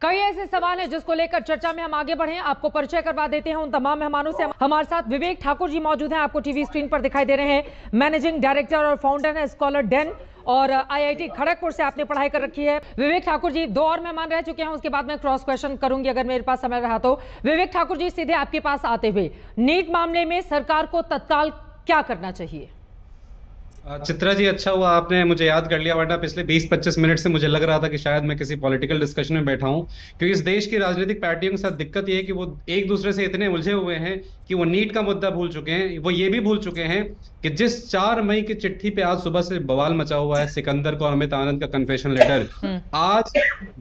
कई ऐसे सवाल हैं जिसको लेकर चर्चा में हम आगे बढ़े। आपको परिचय करवा देते हैं उन तमाम मेहमानों से। हमारे साथ विवेक ठाकुर जी मौजूद हैं, आपको टीवी स्क्रीन पर दिखाई दे रहे हैं। मैनेजिंग डायरेक्टर और फाउंडर है स्कॉलर डेन, और आईआईटी खड़गपुर से आपने पढ़ाई कर रखी है। विवेक ठाकुर जी, दो और मेहमान रह चुके हैं, उसके बाद मैं क्रॉस क्वेश्चन करूंगी अगर मेरे पास समय रहा तो। विवेक ठाकुर जी, सीधे आपके पास आते हुए, नीट मामले में सरकार को तत्काल क्या करना चाहिए? चित्रा जी, अच्छा हुआ आपने मुझे याद कर लिया, वरना पिछले 20-25 मिनट से मुझे लग रहा था कि शायद मैं किसी पॉलिटिकल डिस्कशन में बैठा हूं। क्योंकि इस देश की राजनीतिक पार्टियों के साथ दिक्कत ये है कि वो एक दूसरे से इतने उलझे हुए हैं कि वो नीट का मुद्दा भूल चुके हैं। वो ये भी भूल चुके हैं कि जिस 4 मई की चिट्ठी पे आज सुबह से बवाल मचा हुआ है, सिकंदर को अमित आनंद का कन्फेशन लेटर, आज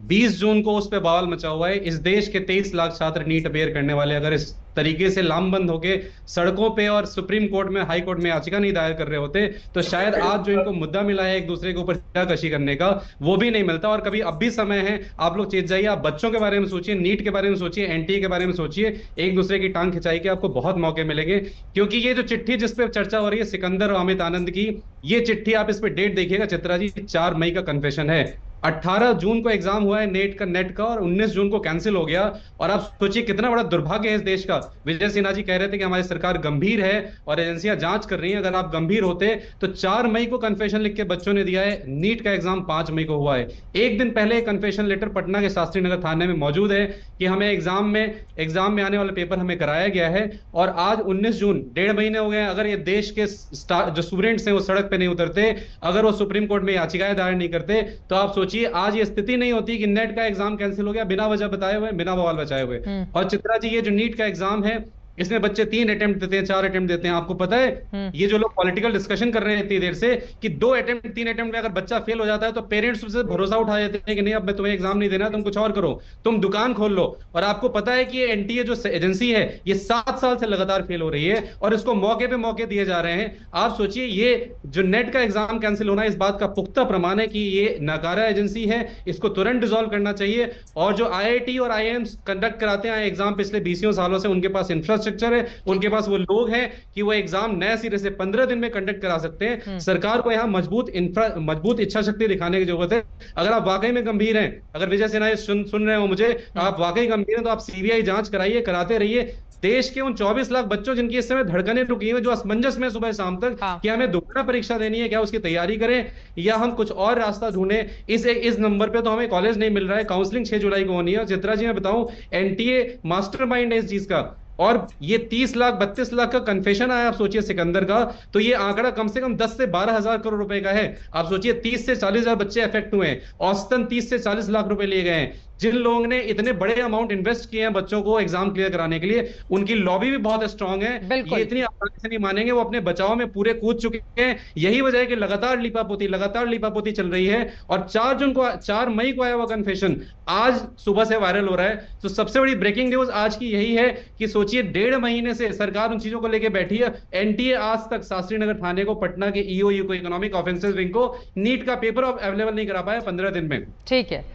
20 जून को उस पे बवाल मचा हुआ है। इस देश के 23 लाख छात्र नीट अपेयर करने वाले अगर इस तरीके से लामबंद होके सड़कों पे और सुप्रीम कोर्ट में, हाई कोर्ट में याचिका नहीं दायर कर रहे होते, तो शायद आज जो इनको मुद्दा मिला है एक दूसरे के ऊपर कशी करने का, वो भी नहीं मिलता। और कभी अब भी समय है, आप लोग चेत जाइए, आप बच्चों के बारे में सोचिए, नीट के बारे में सोचिए, एनटीए के बारे में सोचिए, एक दूसरे की टांग खिंचाई के आपको बहुत मौके मिलेंगे। क्योंकि ये जो चिट्ठी जिसपे चर्चा हो रही है सिकंदर और अमित आनंद की, ये चिट्ठी आप इस पे डेट देखिएगा चित्रा जी, 4 मई का कन्फेशन है। 18 जून को एग्जाम हुआ है नेट का और 19 जून को कैंसिल हो गया। और आप सोचिए कितना बड़ा दुर्भाग्य है इस देश का। विजय सिन्हा जी कह रहे थे कि हमारी सरकार गंभीर है और एजेंसियां जांच कर रही हैं। अगर आप गंभीर होते तो 4 मई को कन्फेशन लिख के बच्चों ने दिया है, नीट का एग्जाम 5 मई को हुआ है। एक दिन पहले कन्फेशन लेटर पटना के शास्त्री नगर थाने में मौजूद है कि हमें एग्जाम में आने वाला पेपर हमें कराया गया है। और आज 19 जून, 1.5 महीने हो गए। अगर ये देश के जो स्टूडेंट्स हैं वो सड़क पे नहीं उतरते, अगर वो सुप्रीम कोर्ट में याचिकाएं दायर नहीं करते, तो आप सोचिए आज ये स्थिति नहीं होती कि नेट का एग्जाम कैंसिल हो गया बिना वजह बताए हुए, बिना बवाल बचाए हुए। और चित्रा जी, ये जो नीट का एग्जाम है, इसमें बच्चे 3 अटेम्प्ट देते हैं, 4 अटेम्प्ट देते हैं। आपको पता है ये जो लोग पॉलिटिकल डिस्कशन कर रहे हैं इतनी देर से कि 2 अटेम्प्ट 3 अटेम्प्ट में अगर बच्चा फेल हो जाता है तो पेरेंट्स उससे भरोसा उठा देते हैं कि नहीं, अब मैं तुम्हें एग्जाम नहीं देना, तुम कुछ और करो, तुम दुकान खोल लो। और आपको पता है कि ये एनटीए जो एजेंसी है ये 7 साल से लगातार फेल हो रही है और इसको मौके पे मौके दिए जा रहे हैं। आप सोचिए, ये जो नेट का एग्जाम कैंसिल होना है, इस बात का पुख्ता प्रमाण है कि ये नाकारा एजेंसी है, इसको तुरंत डिसॉल्व करना चाहिए। और जो आईआईटी और आईआईएम कंडक्ट कराते हैं एग्जाम पिछले 20 सालों से, उनके पास इंफ्रास्ट्रक्चर है, उनके पास वो लोग हैं कि वो एग्जाम नए सिरे से 15 दिन में कंडक्ट करा सकते हैं। सरकार को यहां मजबूत इच्छा शक्ति दिखाने की जरूरत है। अगर आप वाकई में गंभीर हैं, अगर विजय सिन्हा सुन रहे हो मुझे, आप वाकई गंभीर हैं, तो आप सीबीआई जांच कराइए, कराते रहिए। देश के उन 24 लाख बच्चों जिनकी इस समय धड़कनें रुकी हुई, जो असमंजस में सुबह शाम तक, क्या हमें दोबारा परीक्षा देनी है, क्या उसकी तैयारी करें या हम कुछ और रास्ता ढूंढें। इस नंबर पे तो हमें कॉलेज नहीं मिल रहा है। काउंसलिंग 6 जुलाई को होनी है। चित्रा जी, मैं बताऊं, एनटीए मास्टरमाइंड है इस चीज का। और ये 30 लाख 32 लाख का कन्फेशन आया, आप सोचिए सिकंदर का, तो ये आंकड़ा कम से कम 10 से 12 हजार करोड़ रुपए का है। आप सोचिए 30 से 40 हजार बच्चे अफेक्ट हुए हैं, औसतन 30 से 40 लाख रुपए लिए गए हैं। जिन लोगों ने इतने बड़े अमाउंट इन्वेस्ट किए हैं बच्चों को एग्जाम क्लियर कराने के लिए, उनकी लॉबी भी बहुत स्ट्रांग है। ये इतनी आसानी से नहीं मानेंगे, वो अपने बचाव में पूरे कूद चुके हैं। यही वजह है कि लगातार लीपापोती चल रही है। और 4 मई को आया हुआ कन्फेशन आज सुबह से वायरल हो रहा है। तो सबसे बड़ी ब्रेकिंग न्यूज आज की यही है कि सोचिए 1.5 महीने से सरकार उन चीजों को लेकर बैठी है। एनटीए आज तक शास्त्री नगर थाने को, पटना के ईओयू को, इकोनॉमिक ऑफेंसेस विंग को, नीट का पेपर अवेलेबल नहीं करा पाया 15 दिन में। ठीक है,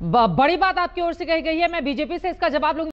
बड़ी बात आपकी ओर से कही गई है। मैं बीजेपी से इसका जवाब लूंगी।